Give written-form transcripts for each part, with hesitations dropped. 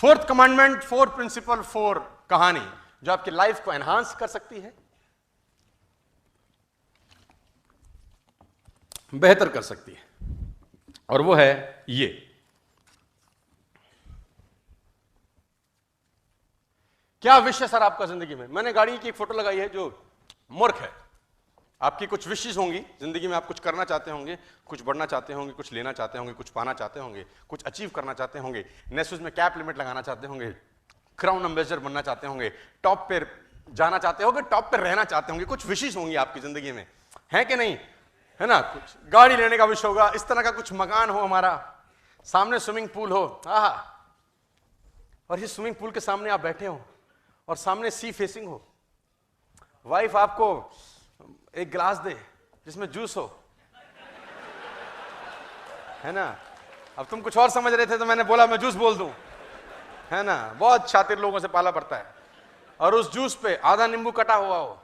Fourth commandment, four principle, four कहानी जो आपकी लाइफ को एनहांस कर सकती है, बेहतर कर सकती है, और वो है ये। क्या विश है सर आपका जिंदगी में? मैंने गाड़ी की एक फोटो लगाई है जो मूर्ख है। आपकी कुछ विशेष होंगी जिंदगी में, आप कुछ करना चाहते होंगे, कुछ बढ़ना चाहते होंगे, कुछ लेना चाहते होंगे, कुछ पाना चाहते होंगे, कुछ अचीव करना चाहते होंगे, नेस्विस में कैप लिमिट लगाना चाहते होंगे, क्राउन एम्बेसडर बनना चाहते होंगे, टॉप पे जाना चाहते होंगे, टॉप पे रहना चाहते होंगे। कुछ विशेष होंगी आपकी जिंदगी में, है कि नहीं? है ना? कुछ गाड़ी लेने का विश होगा, इस तरह का कुछ मकान हो हमारा, सामने स्विमिंग पूल हो, आहा, और ये स्विमिंग पूल के सामने आप बैठे हो और सामने सी फेसिंग हो, वाइफ आपको एक गिलास दे जिसमें जूस हो, है ना? अब तुम कुछ और समझ रहे थे तो मैंने बोला मैं जूस बोल दूं, है ना? बहुत शातिर लोगों से पाला पड़ता है। और उस जूस पे आधा नींबू कटा हुआ हो,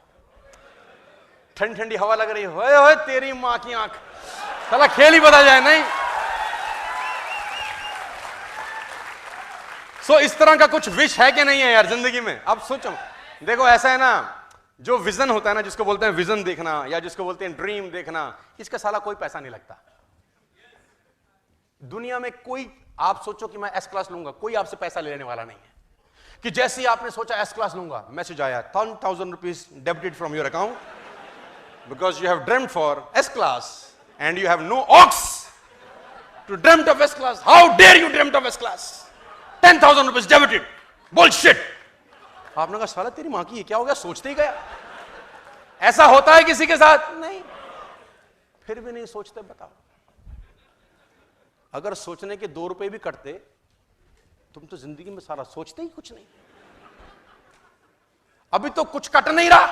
ठंडी ठंडी हवा लग रही हो, ओए ओए तेरी मां की आंख, साला खेल ही बदल जाए नहीं? सो इस तरह का कुछ विश है कि नहीं है यार जिंदगी में? अब सोचो, देखो ऐसा है ना, जो विजन होता है ना, जिसको बोलते हैं विजन देखना या जिसको बोलते हैं ड्रीम देखना, इसका साला कोई पैसा नहीं लगता दुनिया में। कोई, आप सोचो कि मैं एस क्लास लूंगा, कोई आपसे पैसा लेने वाला नहीं है। कि जैसे ही आपने सोचा एस क्लास लूंगा, मैसेज आया 10,000 rupees debited from your account because you have dreamed for S class and you have no ox to dreamed of S class. How dare you dreamed of S class, 10,000 rupees debited. Bullshit. आपने कहा साला तेरी मां की ये क्या हो गया, सोचते ही गया। ऐसा होता है किसी के साथ? नहीं। फिर भी नहीं सोचते? बताओ, अगर सोचने के 2 रुपए भी कटते, तुम तो जिंदगी में सारा सोचते ही कुछ नहीं। अभी तो कुछ कट नहीं रहा।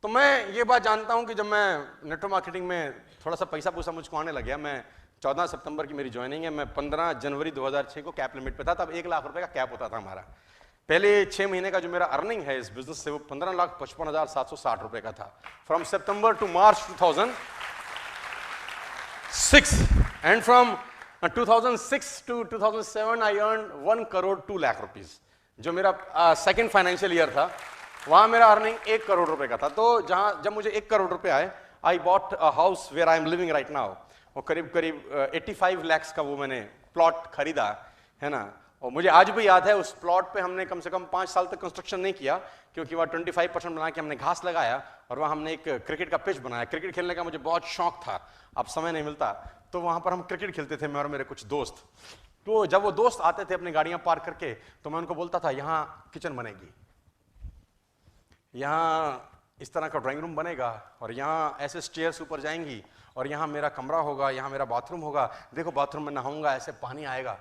तो मैं ये बात जानता हूं कि जब मैं नेटवर्क मार्केटिंग में थोड़ा सा पैसा पूसा मुझको आने लग गया, मैं 14 सितंबर की मेरी ज्वाइनिंग है, मैं 15 जनवरी 2006 को कैप लिमिट पे था। तब 1 लाख रुपए का कैप होता था हमारा। पहले 6 महीने का जो मेरा अर्निंग है इस बिजनेस से, वो 15,55,760 रुपए का था। From September to March 2006 and from 2006 to 2007 I earn 1 crore 2 lakh rupees. जो मेरा सेकंड फाइनेंशियल ईयर था, वहां मेरा अर्निंग 1 करोड़ रुपए का था। तो जब मुझे 1 करोड़ रुपए आए, I bought a house where I am living right now. और करीब 85 lakhs का वो मैंने प्लॉट खरीदा, है ना? और मुझे आज भी याद है, उस प्लॉट पे हमने कम से कम 5 साल तक कंस्ट्रक्शन नहीं किया, क्योंकि वहाँ 25% बना के हमने घास लगाया और वहाँ हमने एक क्रिकेट का पिच बनाया। क्रिकेट खेलने का मुझे बहुत शौक था, अब समय नहीं मिलता, तो वहाँ पर हम क्रिकेट खेलते थे, मैं और मेरे कुछ दोस्त। तो जब वो दोस्त आते थे अपनी गाड़ियाँ पार्क करके, तो मैं उनको बोलता था यहाँ किचन बनेगी, यहाँ इस तरह का ड्राइंग रूम बनेगा, और यहाँ ऐसे स्टेयर्स ऊपर जाएंगी, और यहाँ मेरा कमरा होगा, यहाँ मेरा बाथरूम होगा, देखो बाथरूम में नहाऊंगा, ऐसे पानी आएगा,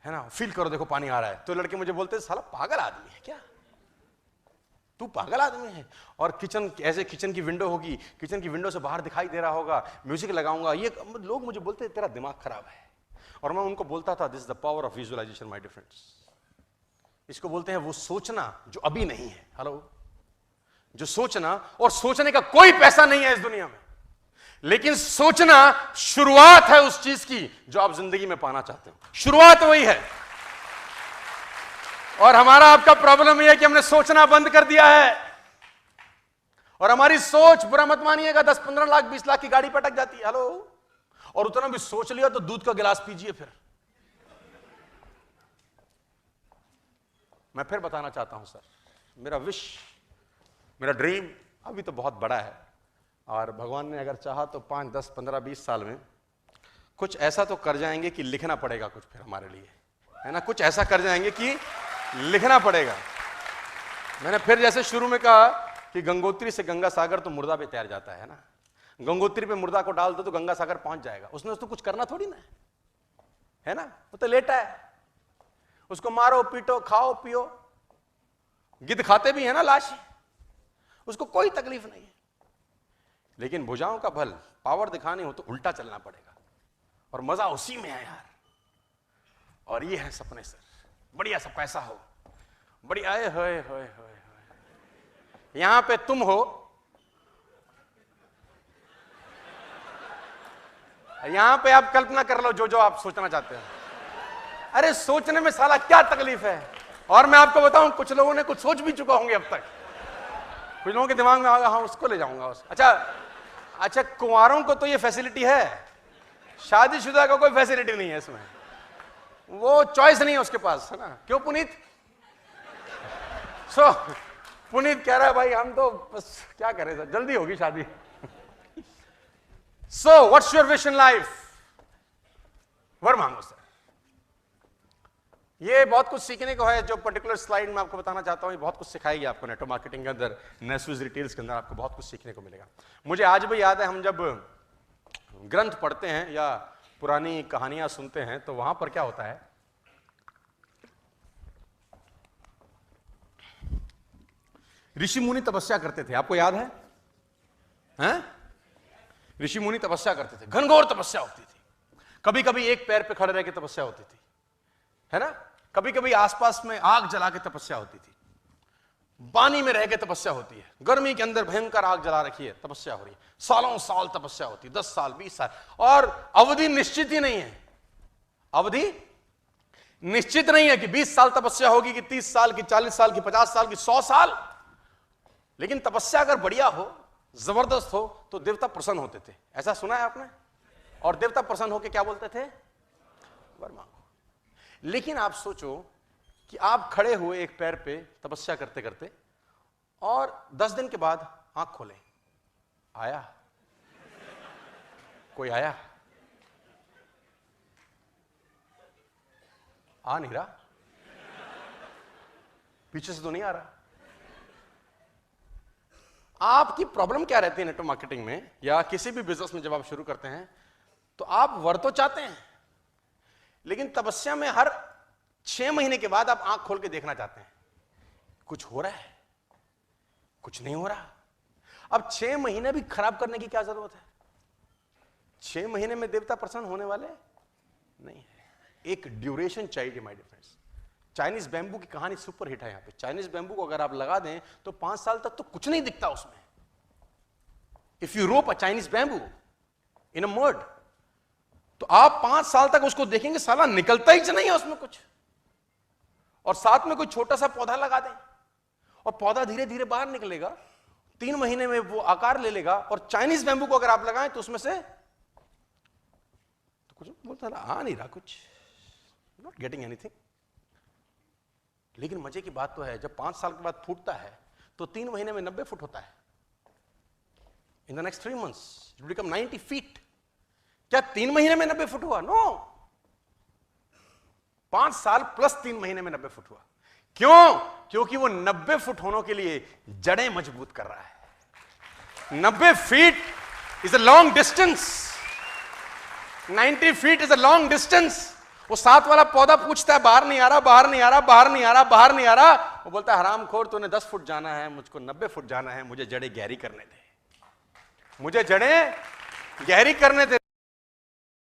है ना? फील करो, देखो पानी आ रहा है। तो लड़के मुझे बोलते साला पागल आदमी है क्या तू, पागल आदमी है। और किचन, ऐसे किचन की विंडो होगी, किचन की विंडो से बाहर दिखाई दे रहा होगा, म्यूजिक लगाऊंगा। ये लोग मुझे बोलते तेरा दिमाग खराब है, और मैं उनको बोलता था this is the power of visualisation my dear friends. इसको बोलते हैं वो सोचना जो अभी नहीं है। हेलो, जो सोचना, और सोचने का कोई पैसा नहीं है इस दुनिया में, लेकिन सोचना शुरुआत है उस चीज की जो आप जिंदगी में पाना चाहते हो। शुरुआत वही है। और हमारा आपका प्रॉब्लम यह है कि हमने सोचना बंद कर दिया है, और हमारी सोच, बुरा मत मानिएगा, 10-15 लाख 20 लाख की गाड़ी पटक जाती है। हेलो, और उतना भी सोच लिया तो दूध का गिलास पीजिए। फिर मैं फिर बताना चाहता हूं सर, मेरा विश, मेरा ड्रीम अभी तो बहुत बड़ा है, और भगवान ने अगर चाहा तो 5, 10, 15, 20 साल में कुछ ऐसा तो कर जाएंगे कि लिखना पड़ेगा कुछ फिर हमारे लिए, है ना? कुछ ऐसा कर जाएंगे कि लिखना पड़ेगा। मैंने फिर जैसे शुरू में कहा कि गंगोत्री से गंगा सागर तो मुर्दा पे तैर जाता है ना? गंगोत्री पे मुर्दा को डाल दो तो गंगा सागर पहुंच जाएगा। उसने उसको कुछ करना थोड़ी ना है ना? वो तो लेटा है, उसको मारो पीटो खाओ पियो, गिद्ध खाते भी है ना लाश, उसको कोई तकलीफ नहीं है। लेकिन भुजाओं का बल, पावर दिखानी हो तो उल्टा चलना पड़ेगा, और मजा उसी में है यार। और ये है सपने सर, बढ़िया सा पैसा हो, बढ़िया होए यहां पे तुम हो, यहां पे आप कल्पना कर लो जो जो आप सोचना चाहते हो। अरे सोचने में साला क्या तकलीफ है। और मैं आपको बताऊं, कुछ लोगों ने कुछ सोच भी चुका होंगे अब तक। कुछ लोगों के दिमाग में आएगा हाँ उसको ले जाऊंगा अच्छा कुंवारों को तो ये फैसिलिटी है, शादीशुदा का कोई फैसिलिटी नहीं है इसमें, वो चॉइस नहीं है उसके पास, है ना? क्यों पुनीत? पुनीत कह रहा है भाई हम तो बस क्या करें सर, जल्दी होगी शादी। What's your wish in life? वर मांगो सर। ये बहुत कुछ सीखने को है। जो पर्टिकुलर स्लाइड मैं आपको बताना चाहता हूं, ये बहुत कुछ सिखाएगी आपको नेटवर्क मार्केटिंग के अंदर, नेस्विस रिटेल्स के अंदर आपको बहुत कुछ सीखने को मिलेगा। मुझे आज भी याद है, हम जब ग्रंथ पढ़ते हैं या पुरानी कहानियां सुनते हैं तो वहां पर क्या होता है, ऋषि मुनि तपस्या करते थे। आपको याद है? हैं? ऋषि मुनि तपस्या करते थे, घनघोर तपस्या होती थी। कभी कभी एक पैर पे खड़े रह के तपस्या होती थी, है ना? कभी कभी आसपास में आग जला के तपस्या होती थी, पानी में रह के तपस्या होती है, गर्मी के अंदर भयंकर आग जला रखी है, तपस्या हो रही है, सालों साल तपस्या होती है, 10 साल 20 साल, और अवधि निश्चित ही नहीं है। अवधि निश्चित नहीं है कि 20 साल तपस्या होगी कि 30 साल की, 40 साल की, 50 साल की, 100 साल। लेकिन तपस्या अगर बढ़िया हो, जबरदस्त हो, तो देवता प्रसन्न होते थे। ऐसा सुना है आपने? और देवता प्रसन्न होकर क्या बोलते थे? वर मांगो। लेकिन आप सोचो कि आप खड़े हुए एक पैर पे तपस्या करते करते, और 10 दिन के बाद आंख खोले, आया कोई? आया? आ नहीं रहा, पीछे से तो नहीं आ रहा। आपकी प्रॉब्लम क्या रहती है नेटवर्क मार्केटिंग में या किसी भी बिजनेस में? जब आप शुरू करते हैं तो आप वर तो चाहते हैं, लेकिन तपस्या में हर 6 महीने के बाद आप आंख खोल के देखना चाहते हैं, कुछ हो रहा है, कुछ नहीं हो रहा। अब 6 महीने भी खराब करने की क्या जरूरत है? 6 महीने में देवता प्रसन्न होने वाले नहीं है। एक ड्यूरेशन चाहिए my dear friends. Chinese bamboo की कहानी सुपर हिट है यहां पे। चाइनीज बैम्बू को अगर आप लगा दें तो 5 साल तक तो कुछ नहीं दिखता उसमें। If you rope a Chinese bamboo in a mud, तो आप 5 साल तक उसको देखेंगे, साला निकलता ही नहीं है उसमें कुछ। और साथ में कोई छोटा सा पौधा लगा दें और पौधा धीरे धीरे बाहर निकलेगा, 3 महीने में वो आकार ले लेगा। और चाइनीज बैम्बू को अगर आप लगाएं तो उसमें से तो कुछ बोलता आ नहीं रहा, कुछ नॉट गेटिंग एनीथिंग। लेकिन मजे की बात तो है, जब 5 साल के बाद फूटता है तो 3 महीने में 90 फुट होता है। In the next 3 months it will become 90 feet। क्या 3 महीने में 90 फुट हुआ? नो, 5 साल प्लस 3 महीने में 90 फुट हुआ। क्यों? क्योंकि वो 90 फुट होने के लिए जड़ें मजबूत कर रहा है। 90 feet is a long distance, 90 feet is a long distance. वो साथ वाला पौधा पूछता है बाहर नहीं आ रहा, बाहर नहीं आ रहा, बाहर नहीं आ रहा, बाहर नहीं आ रहा। वो बोलता है हरामखोर, तूने 10 फुट जाना है, मुझको 90 फुट जाना है, मुझे जड़ें गहरी करने दे, मुझे जड़ें गहरी करने दे।